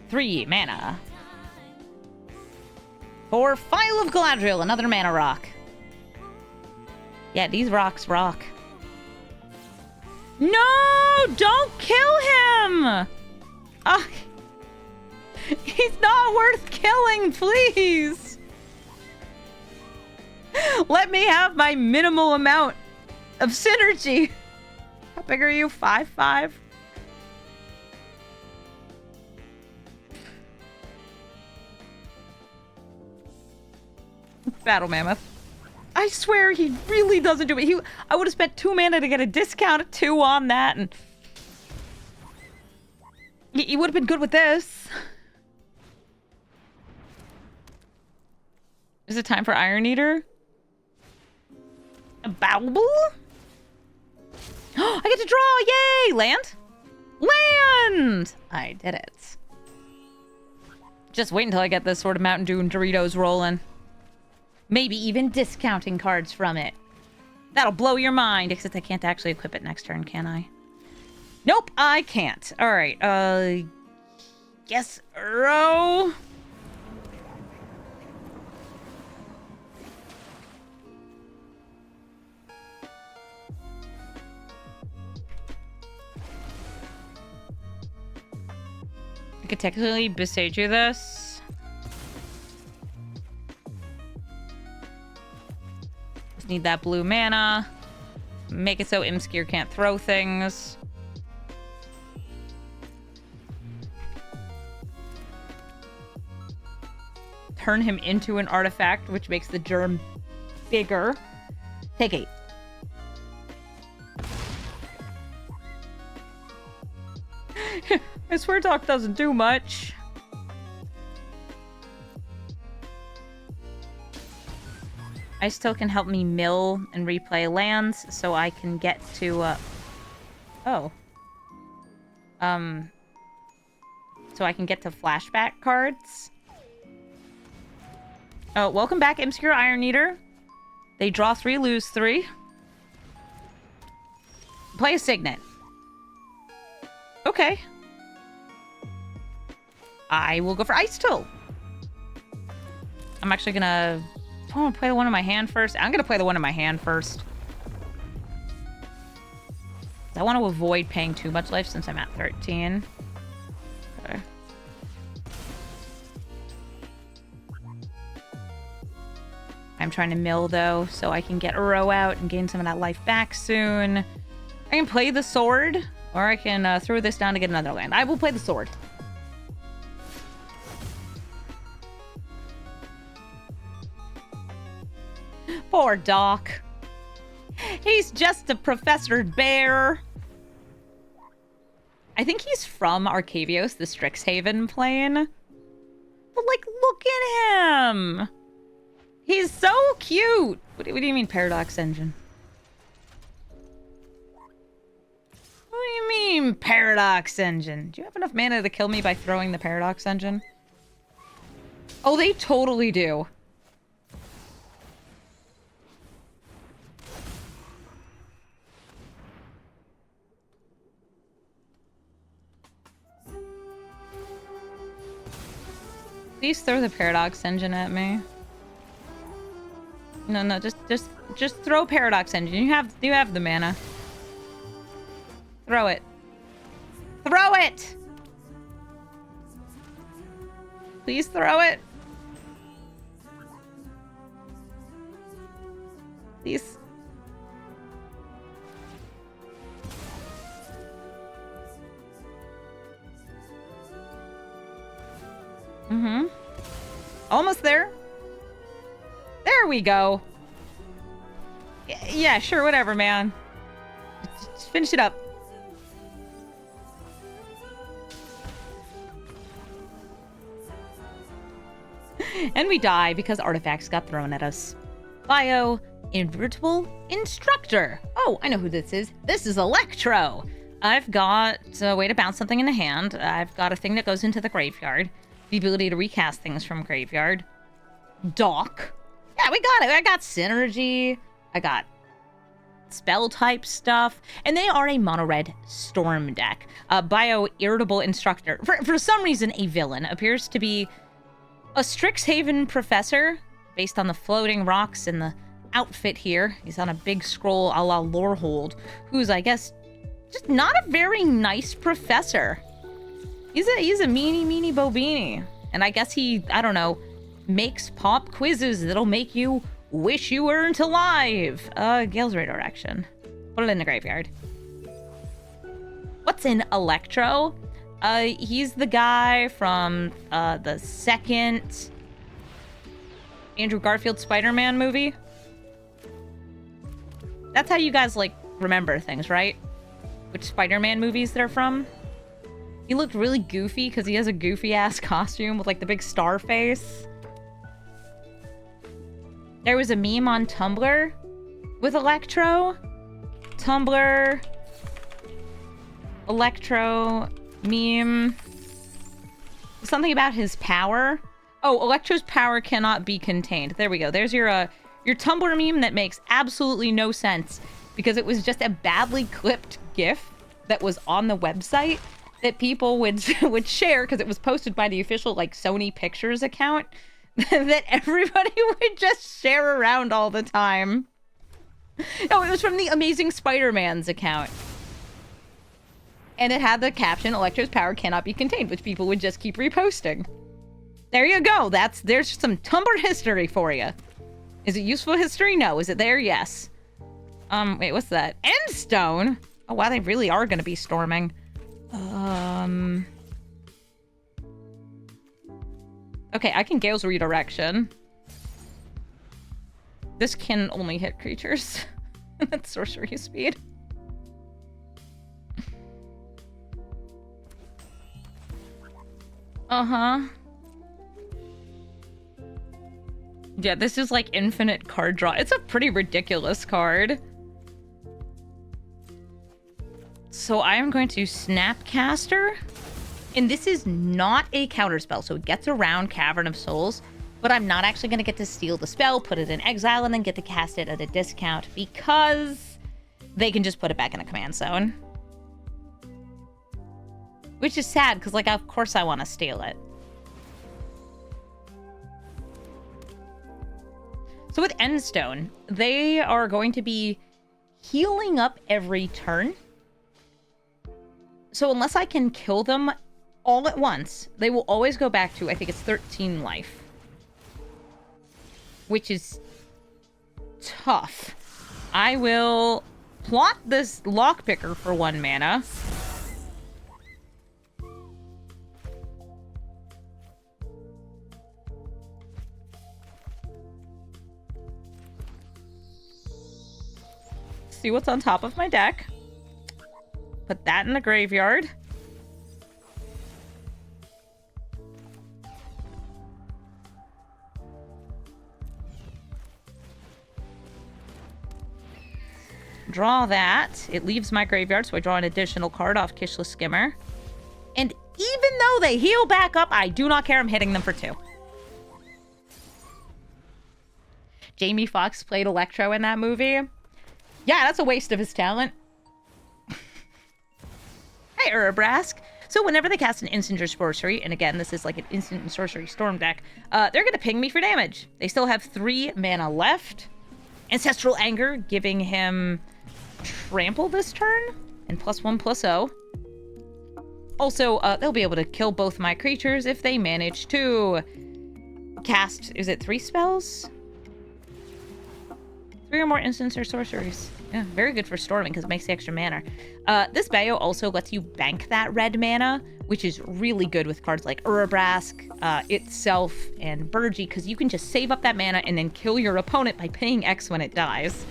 Three mana. For File of Galadriel, another mana rock. Yeah, these rocks rock. No! Don't kill him! He's not worth killing, please! Let me have my minimal amount of synergy. How big are you? 5'5"? Battle Mammoth. I swear he really doesn't do it. I would have spent 2 mana to get a discount at 2 on that, and he would have been good with this. Is it time for Iron Eater? A Bauble? I get to draw! Yay! Land? Land! I did it. Just wait until I get this sort of Mountain Dew and Doritos rolling. Maybe even discounting cards from it. That'll blow your mind, except I can't actually equip it next turn, can I? Nope, I can't. Alright, Yes, row. I could technically besage you this. Just need that blue mana. Make it so Imskir can't throw things. Turn him into an artifact, which makes the germ bigger. Take 8. I swear Doc doesn't do much. I still can help me mill and replay lands so I can get to, oh. So I can get to flashback cards. Oh, welcome back, Obscure Iron Eater. They draw 3, lose 3. Play a Signet. Okay. I will go for Ice Tool. I'm actually gonna... I want to play the one in my hand first. I'm gonna play the one in my hand first. I want to avoid paying too much life since I'm at 13. Okay. I'm trying to mill, though, so I can get a row out and gain some of that life back soon. I can play the sword, or I can throw this down to get another land. I will play the sword. Poor Doc. He's just a Professor Bear. I think he's from Arcavios, the Strixhaven plane. But, like, look at him. He's so cute. What do you mean, Paradox Engine? What do you mean, Paradox Engine? Do you have enough mana to kill me by throwing the Paradox Engine? Oh, they totally do. Please throw the Paradox Engine at me. No, just throw Paradox Engine. You have the mana. Throw it. Throw it! Please throw it. Please. Mm-hmm. Almost there. There we go. Yeah, sure, whatever, man. Just finish it up. And we die because artifacts got thrown at us. Bio, Invertible Instructor. Oh, I know who this is. This is Electro. I've got a way to bounce something in the hand. I've got a thing that goes into the graveyard. The ability to recast things from graveyard. Dock. Yeah, we got it. I got synergy. I got spell type stuff. And they are a mono red storm deck. Bio Irritable Instructor. For some reason, a villain appears to be a Strixhaven professor based on the floating rocks and the outfit here. He's on a big scroll a la Lorehold, who's, I guess, just not a very nice professor. He's a meanie bobini. And I guess he, I don't know, makes pop quizzes that'll make you wish you weren't alive. Gale's Radar action. Put it in the graveyard. What's in Electro? He's the guy from the second Andrew Garfield Spider-Man movie. That's how you guys, like, remember things, right? Which Spider-Man movies they're from. He looked really goofy because he has a goofy-ass costume with, like, the big star face. There was a meme on Tumblr with Electro. Tumblr. Electro meme. Something about his power. Oh, Electro's power cannot be contained. There we go. There's your Tumblr meme that makes absolutely no sense because it was just a badly clipped GIF that was on the website that people would share because it was posted by the official, like, Sony Pictures account that everybody would just share around all the time. No, it was from the Amazing Spider-Man's account. And it had the caption, Electro's power cannot be contained, which people would just keep reposting. There you go. There's some Tumblr history for you. Is it useful history? No. Is it there? Yes. Wait, what's that? Endstone? Oh, wow, they really are going to be storming. Okay, I can Gale's Redirection. This can only hit creatures. That's sorcery speed. Uh-huh. Yeah, this is like infinite card draw. It's a pretty ridiculous card. So I am going to Snapcaster. And this is not a counterspell, so it gets around Cavern of Souls. But I'm not actually going to get to steal the spell, put it in exile, and then get to cast it at a discount because they can just put it back in a command zone. Which is sad, because, like, of course I want to steal it. So with Endstone, they are going to be healing up every turn. So unless I can kill them all at once, they will always go back to, I think it's 13 life. Which is tough. I will plot this lockpicker for 1 mana. See what's on top of my deck. Put that in the graveyard. Draw that. It leaves my graveyard, so I draw an additional card off Kishless Skimmer. And even though they heal back up, I do not care. I'm hitting them for 2. Jamie Foxx played Electro in that movie. Yeah, that's a waste of his talent. Hey, Urabrask. So whenever they cast an instant or sorcery, and again, this is like an instant and sorcery storm deck, they're going to ping me for damage. They still have 3 mana left. Ancestral Anger, giving him trample this turn, and +1/+0. Also, they'll be able to kill both my creatures if they manage to cast, is it 3 spells? 3 or more instants or sorceries. Yeah, very good for storming because it makes the extra mana. This Bayo also lets you bank that red mana, which is really good with cards like Urabrask, itself, and Burgi, because you can just save up that mana and then kill your opponent by paying X when it dies.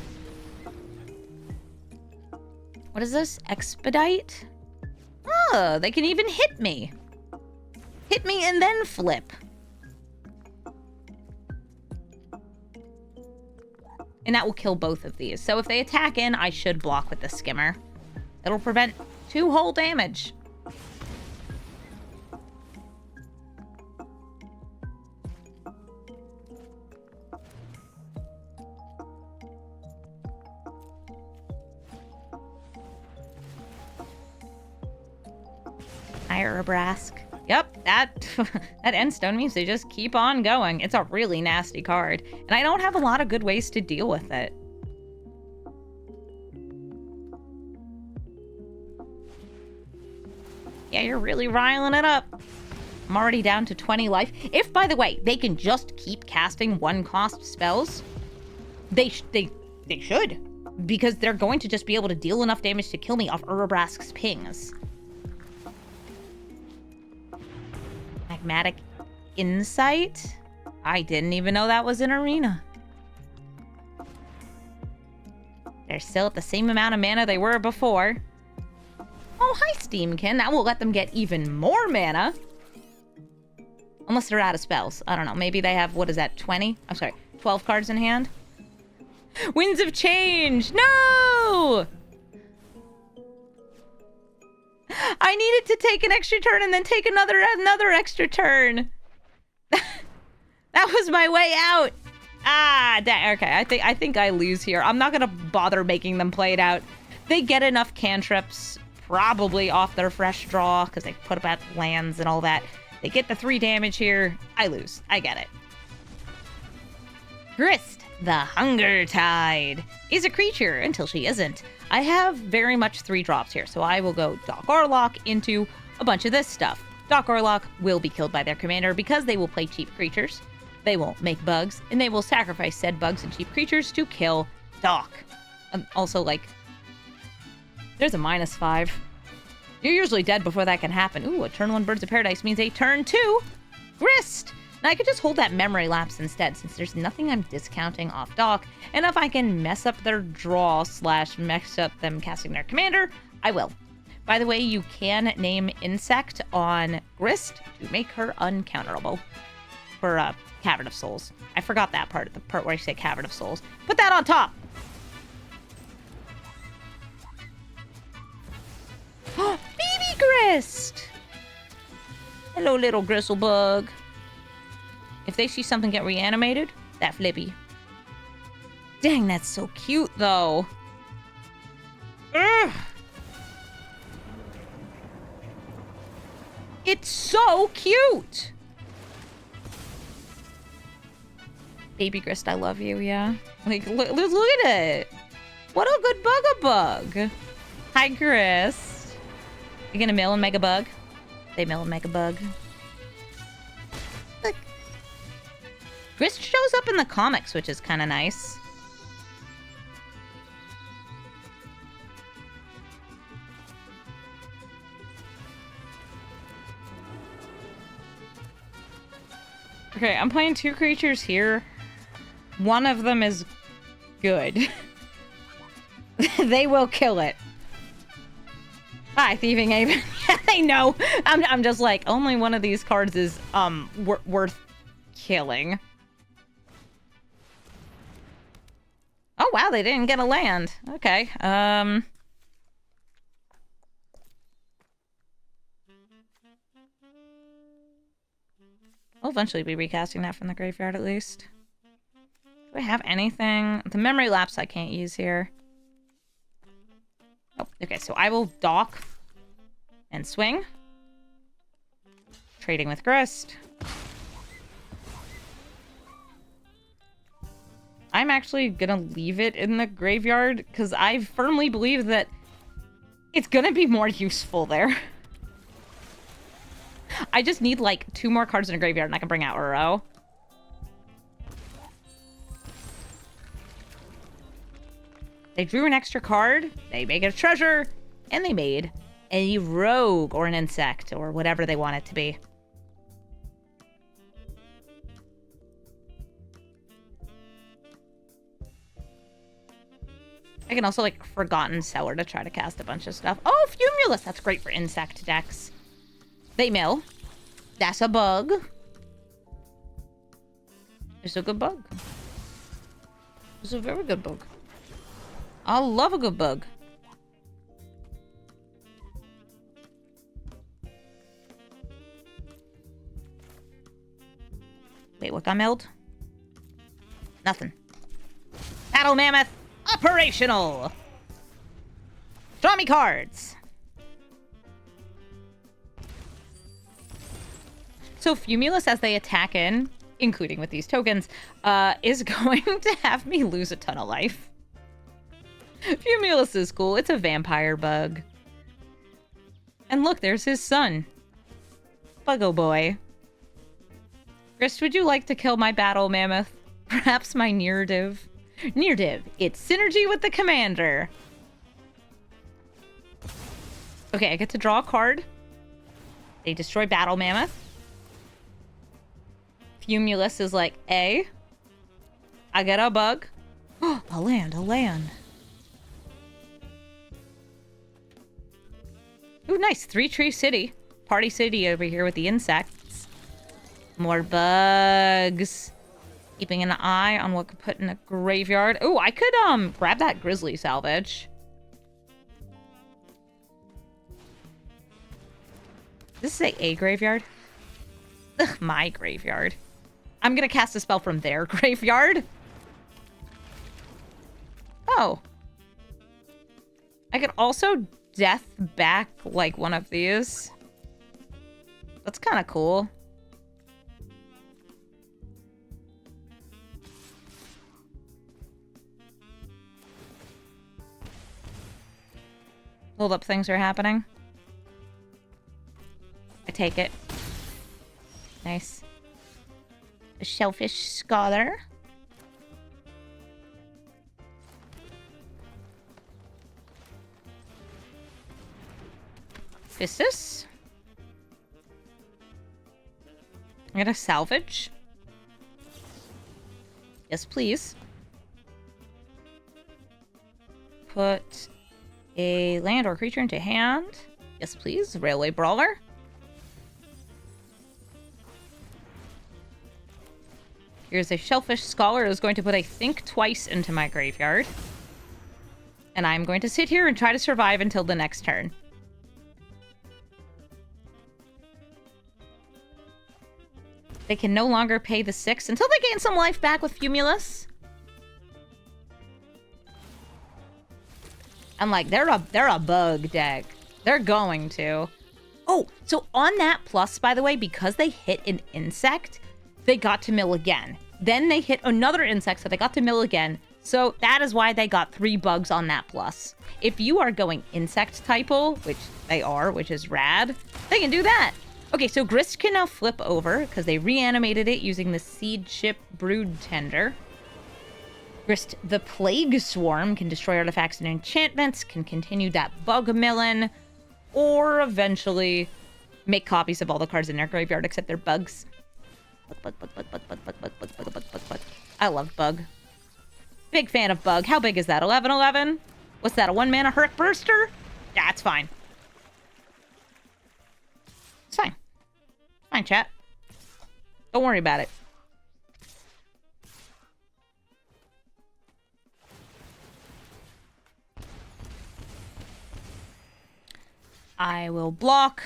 What is this? Expedite? Oh, they can even hit me. Hit me and then flip. And that will kill both of these. So if they attack in, I should block with the Skimmer. It'll prevent 2 whole damage. Urabrask. Yep, that Endstone means they just keep on going. It's a really nasty card, and I don't have a lot of good ways to deal with it. Yeah, you're really riling it up. I'm already down to 20 life. If, by the way, they can just keep casting 1-cost spells, they should, because they're going to just be able to deal enough damage to kill me off Urabrask's pings. Magmatic Insight? I didn't even know that was an arena. They're still at the same amount of mana they were before. Oh, hi, Steamkin. That will let them get even more mana. Unless they're out of spells. I don't know. Maybe they have, what is that, 20? I'm sorry, 12 cards in hand? Winds of Change! No! I needed to take an extra turn and then take another extra turn. That was my way out. Ah, okay. I think I lose here. I'm not gonna bother making them play it out. They get enough cantrips, probably off their fresh draw, because they put up lands and all that. They get the 3 damage here. I lose. I get it. Grist, the Hunger Tide, is a creature until she isn't. I have very much 3 drops here, so I will go Doc Aurlock into a bunch of this stuff. Doc Aurlock will be killed by their commander because they will play cheap creatures. They will make bugs, and they will sacrifice said bugs and cheap creatures to kill Doc. Also, like, there's a -5. You're usually dead before that can happen. Ooh, a turn 1 Birds of Paradise means a turn 2 Grist. Now I could just hold that Memory Lapse instead, since there's nothing I'm discounting off Doc, and if I can mess up their draw / mess up them casting their commander, I will. By the way, you can name Insect on Grist to make her uncounterable. For Cavern of Souls. I forgot that part, the part where I say Cavern of Souls. Put that on top! Baby Grist! Hello, little Grizzlebug. If they see something get reanimated, that flippy. Dang, that's so cute, though. Ugh. It's so cute! Baby Grist, I love you, yeah? Like, look at it! What a good bug-a-bug! Hi, Grist. You gonna mill and make a bug? They mill and make a bug. Look. Grist shows up in the comics, which is kind of nice. Okay, I'm playing 2 creatures here. One of them is good. They will kill it. Hi, Thieving Haven. They know. I'm just like, only one of these cards is worth killing. Oh wow, they didn't get a land. Okay. I'll eventually be recasting that from the graveyard at least. Do I have anything? The memory lapse I can't use here. Oh, okay, so I will dock and swing. Trading with Grist. I'm actually gonna leave it in the graveyard because I firmly believe that it's gonna be more useful there. I just need like 2 more cards in a graveyard and I can bring out Uro. They drew an extra card, they make a treasure, and they made a rogue or an insect or whatever they want it to be. I can also like Forgotten Cellar to try to cast a bunch of stuff. Oh, Fumulus! That's great for insect decks. They mill. That's a bug. It's a good bug. It's a very good bug. I love a good bug. Wait, what got milled? Nothing. Battle Mammoth, operational! Draw me cards! So Fumulus, as they attack in, including with these tokens, is going to have me lose a ton of life. Fumulus is cool. It's a vampire bug. And look, there's his son. Buggo boy. Grist, would you like to kill my battle mammoth? Perhaps my Neardiv? Neardiv, it's synergy with the commander. Okay, I get to draw a card. They destroy battle mammoth. Fumulus is like, I get a bug. Oh, a land, a land. Ooh, nice. 3-tree city. Party city over here with the insects. More bugs. Keeping an eye on what could put in a graveyard. Ooh, I could grab that grizzly salvage. Does this say a graveyard? Ugh, my graveyard. I'm gonna cast a spell from their graveyard. Oh. I could also death back like one of these. That's kind of cool. Hold up, things are happening. I take it. Nice. A shellfish scholar. Fistus. I'm gonna salvage. Yes, please. Put a land or creature into hand. Yes, please. Railway Brawler. Here's a Shellfish Scholar who's going to put a Think Twice into my graveyard. And I'm going to sit here and try to survive until the next turn. They can no longer pay the 6 until they gain some life back with Fumulus. I'm like, they're a bug deck. They're going to. Oh, so on that plus, by the way, because they hit an insect, they got to mill again. Then they hit another insect, so they got to mill again. So that is why they got 3 bugs on that plus. If you are going insect typal, which they are, which is rad, they can do that. Okay, so Grist can now flip over because they reanimated it using the Seed Ship Brood Tender. Grist the Plague Swarm can destroy artifacts and enchantments, can continue that bug milling, or eventually make copies of all the cards in their graveyard except their bugs. Bug. I love bug. Big fan of bug. How big is that? 11/11? What's that, a 1-mana Hurk Burster? Yeah, it's fine. It's fine. Fine, chat. Don't worry about it. I will block,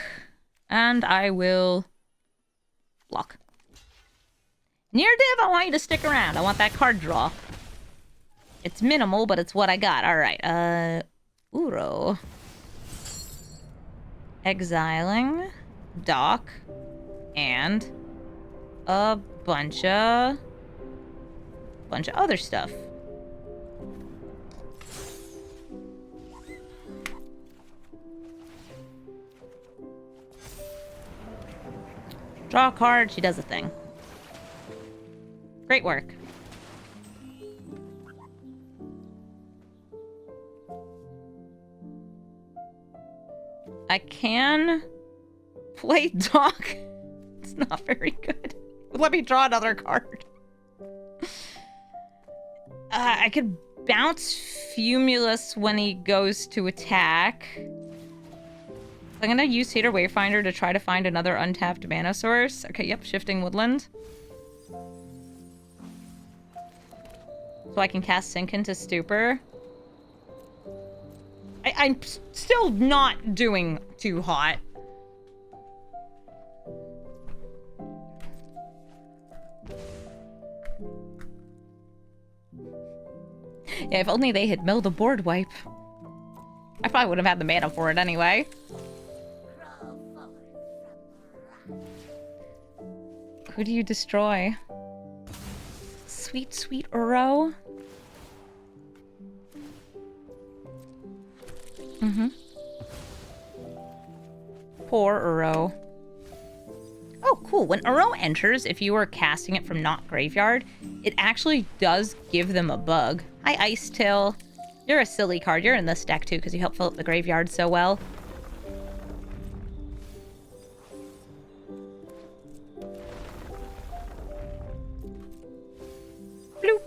and I will block. Near Div, I want you to stick around. I want that card draw. It's minimal, but it's what I got. All right. Uro. Exiling. Dock. And a bunch of other stuff. Draw a card. She does a thing. Great work. I can play Dock. It's not very good. Let me draw another card. I could bounce Fumulus when he goes to attack. I'm gonna use Hater Wayfinder to try to find another untapped mana source. Okay, yep, Shifting Woodland. So I can cast Sink into Stupor. I'm still not doing too hot. Yeah, if only they had milled a board wipe. I probably would have had the mana for it anyway. Who do you destroy? Sweet, sweet Uro. Poor Uro. Oh, cool. When Uro enters, if you are casting it from not graveyard, it actually does give them a bug. Hi, Ice Till. You're a silly card. You're in this deck, too, because you help fill up the graveyard so well. Bloop.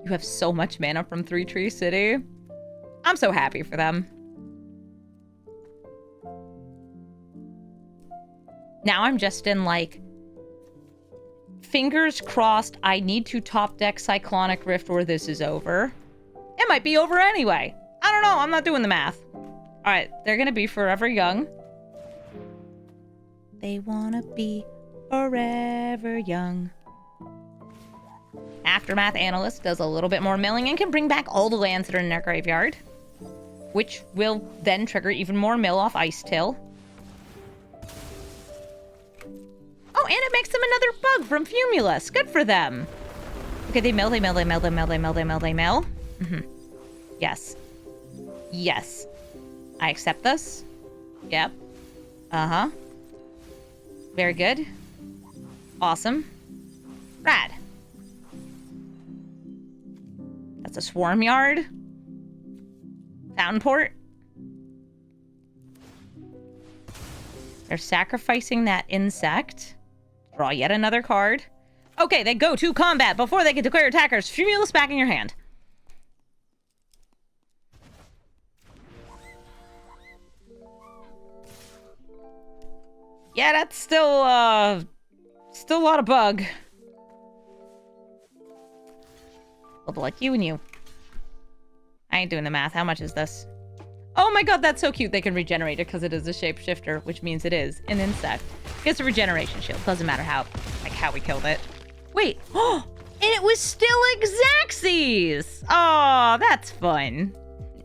You have so much mana from Three Tree City. I'm so happy for them. Now I'm just in, like, fingers crossed I need to top deck Cyclonic Rift or this is over. It might be over anyway. I don't know. I'm not doing the math. All right. They're going to be forever young. They want to be forever young. Aftermath Analyst does a little bit more milling and can bring back all the lands that are in their graveyard, which will then trigger even more mill off Ice Till. Oh, and it makes them another bug from Fumulus. Good for them. Okay, they mill. Yes. Yes. I accept this. Yep. Uh-huh. Very good. Awesome. Rad. That's a Swarm Yard. Fountain Port. They're sacrificing that insect. Draw yet another card. Okay, they go to combat before they can declare attackers. Fumulus back in your hand. Yeah, that's still Still a lot of bug. Level like you and you. I ain't doing the math. How much is this? Oh my god, that's so cute. They can regenerate it because it is a shapeshifter, which means it is an insect. Gets a regeneration shield. Doesn't matter how we killed it. Wait. Oh, and it was still Xaxes. Oh, that's fun.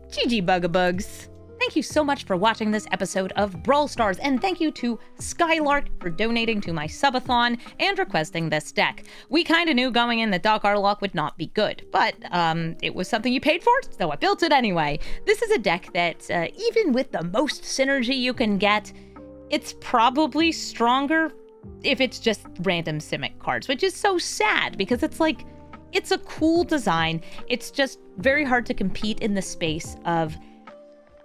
GG Bugabugs. Thank you so much for watching this episode of Brawl Stars, and thank you to Skylark for donating to my subathon and requesting this deck. We kind of knew going in that Doc Aurlock would not be good, but it was something you paid for, so I built it anyway. This is a deck that, even with the most synergy you can get, it's probably stronger if it's just random Simic cards, which is so sad because it's like, it's a cool design. It's just very hard to compete in the space of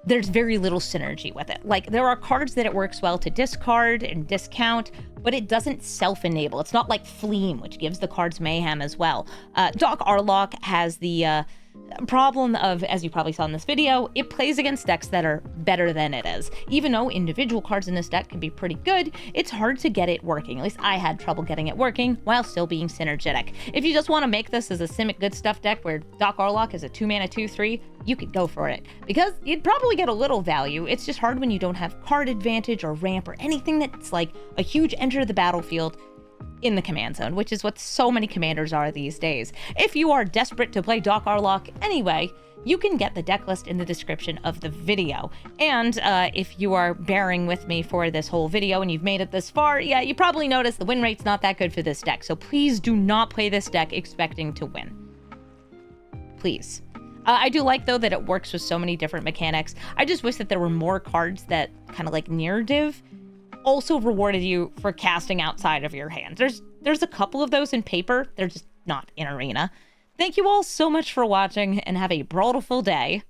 there's very little synergy with it. Like, there are cards that it works well to discard and discount, but it doesn't self-enable. It's not like Fleam, which gives the cards mayhem as well. Doc Aurlock has the problem of, as you probably saw in this video, it plays against decks that are better than it is. Even though individual cards in this deck can be pretty good, it's hard to get it working. At least I had trouble getting it working while still being synergetic. If you just want to make this as a Simic good stuff deck where Doc Aurlock is a 2-mana 2/3, you could go for it, because you'd probably get a little value. It's just hard when you don't have card advantage or ramp or anything that's like a huge enter the battlefield in the command zone, which is what so many commanders are these days. If you are desperate to play Doc Aurlock anyway, you can get the deck list in the description of the video. And if you are bearing with me for this whole video and you've made it this far, yeah, you probably noticed the win rate's not that good for this deck, so please do not play this deck expecting to win. Please. I do like, though, that it works with so many different mechanics. I just wish that there were more cards that kind of like near div also rewarded you for casting outside of your hand. There's a couple of those in paper. They're just not in Arena. Thank you all so much for watching, and have a brawlful day.